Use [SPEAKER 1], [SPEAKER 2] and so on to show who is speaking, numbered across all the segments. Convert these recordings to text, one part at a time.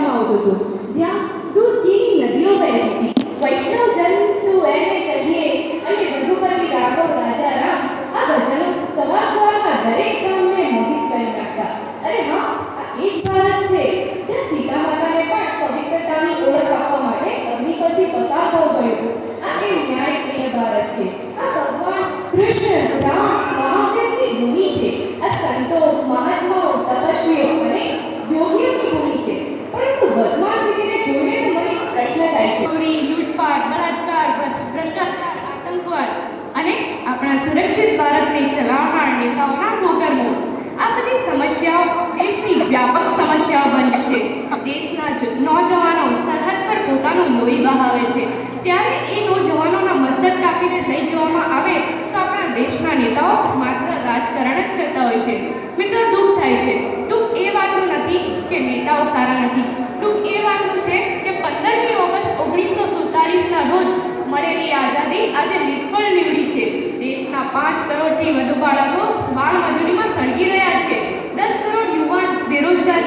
[SPEAKER 1] કહેવામાં આવતું હતું, જ્યાં દૂધ ઘીની નદીઓ વહેતી હતી. વૈષ્ણવ જન તું એને કહીએ અને રઘુપતિ રાઘવ રાજા રામ આ ભજનો સવારમાં દરેક ગામને મોહિત કરી નાખતા. અરે હા, આ એ જ ભારત છે જ્યાં સીતા માતાને પણ પવિત્રતાની ઓળખ આપવા માટે અગ્નિ પરથી પસાર થવું પડ્યું. આ એ ન્યાયપ્રિય ભારત છે. આ ભગવાન કૃષ્ણ રામ મહાદેવની ભૂમિ છે. આ સંતો મહાત્માઓ તપસ્વીઓ અને યોગીઓની ભૂમિ છે. પરંતુ વર્તમાન સ્થિતિને જોઈને તો મને પ્રશ્ન થાય છે.
[SPEAKER 2] ચોરી, લૂંટફાટ, બળાત્કાર, ભ્રષ્ટાચાર, આતંકવાદ અને આપણા સુરક્ષિત ભારતને ચલાવનાર નેતાઓના ગોકર્મો, આ બધી સમસ્યાઓ દેશની વ્યાપક સમસ્યાઓ બની છે. દેશના નોજવાનો સરહદ પર પોતાનું લોહી બહાવે છે, ત્યારે એ નોજવાનોના મસ્તક કાપીને લઈ જવામાં આવે તો આપણા દેશના નેતાઓ માત્ર રાજકારણ જ કરતા હોય છે. મિત્રો, દુઃખ થાય છે. દુઃખ એ વાતનું નથી કે નેતાઓ સારા નથી. દુઃખ એ વાતનું છે કે 15મી ઓગસ્ટ 1947ના રોજ મળેલી આઝાદી આજે નિષ્ફળ નીવડી છે. દેશના 5 કરોડથી વધુ બાળકો બાળ મજૂરીમાં સળગી રહ્યા છે. 10 કરોડ યુવાન બેરોજગાર.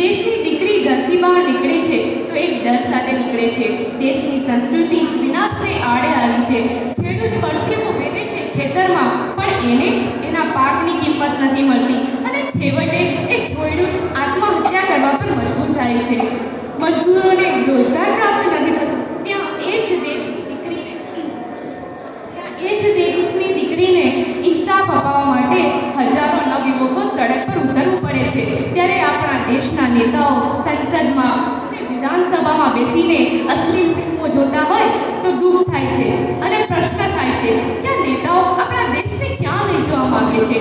[SPEAKER 2] દેશની દીકરી ઘરથી બહાર નીકળે છે તો એક ડર સાથે નીકળે છે. દેશની સંસ્કૃતિ વિનાશને આડે આવી છે. ખેડૂત પરસેવો વેચે છે ખેતરમાં, પણ એને એના પાકની કિંમત નથી મળતી અને છેવટે એક ખેડૂત આત્મહત્યા કરવા પર મજબૂર થાય છે. મજદૂરોને રોજગાર પ્રાપ્ત નથી થતો. ત્યાં એ જ દેશની દીકરીને ઇન્સાફ અપાવવા માટે હજારો નવયુવકો સડક પર ઉતરવું પડે છે. ત્યારે આપણા દેશના નેતાઓ સંસદમાં અને વિધાનસભામાં બેસીને અશ્લીલ ફિલ્મો જોતા હોય તો દુઃખ થાય છે અને પ્રશ્ન થાય છે કે આ નેતાઓ આપણા દેશને ક્યાં લઈ જવા માંગે છે.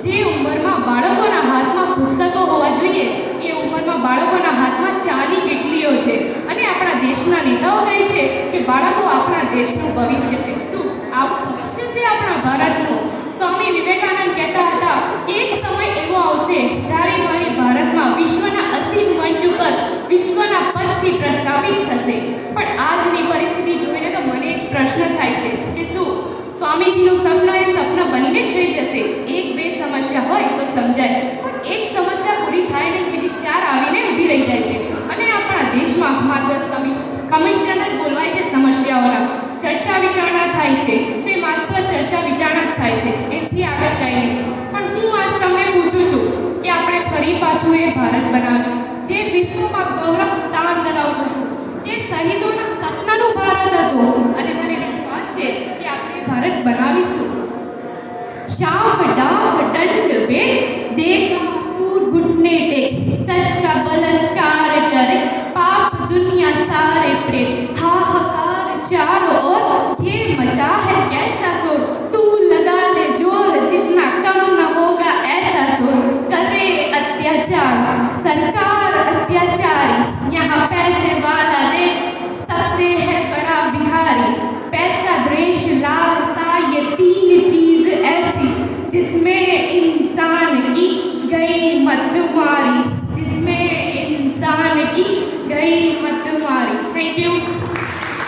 [SPEAKER 2] જે ઉંમરમાં બાળકોના હાથમાં પુસ્તકો હોવા જોઈએ એ ઉંમરમાં બાળકોના હાથમાં ચાની કેટલીઓ છે અને આપણા દેશના નેતાઓ કહે છે કે બાળકો આપણા દેશનું ભવિષ્ય છે. શું આવું ભવિષ્ય છે આપણા ભારતનું? સ્વામી વિવેકાનંદ કહેતા હતા, એક સમય એવો આવશે જ્યારે મારી ભારતમાં વિશ્વના અસીમ મંચ ઉપર વિશ્વના પદથી પ્રસ્થાપિત થશે. પણ આજની પરિસ્થિતિ જોઈને તો મને એક પ્રશ્ન થાય છે કે શું સ્વામીજીનું સપનું એ સપના બનીને થઈ જશે? એક બે સમસ્યા હોય તો સમજાય, પણ એક સમસ્યા પૂરી થાય નહીં, બીજી 4 આવીને ઊભી રહી જાય છે. અને આપણા દેશમાં માત્ર કમિશન જ બોલવાય છે સમસ્યાઓના. ચર્ચા વિચારણા થાય છે તે માત્ર ચર્ચા વિચારણા જ થાય છે, એથી આગળ કંઈ નહીં. પણ હું આજ તમને પૂછું છું કે આપણે ફરી પાછું એ ભારત બનાવ્યું જે વિશ્વમાં ગૌરવ સ્થાન ધરાવતું હતું, જે શહીદોના સપનાનું ભારત હતું, અને મને વિશ્વાસ છે કે આપણે ભારત બનાવીશું. शाम डाक दंड वे देख दूर घुटने टेक सच का बलात्कार करे पाप दुनिया सारे प्रेत हाहाकार चारों ओर ये मचा है कैसा शोर तू लगा ले जोर जितना कम न होगा ऐसा शोर करे अत्याचार सरकार अत्याचारी यहाँ पैसे वाला दे सबसे है बड़ा भिखारी पैसा द्वेष लालसा ये 3 चीज ऐसी जिसमें इंसान की गई मत मारी, जिसमें इंसान की गई मत मारी. Thank you.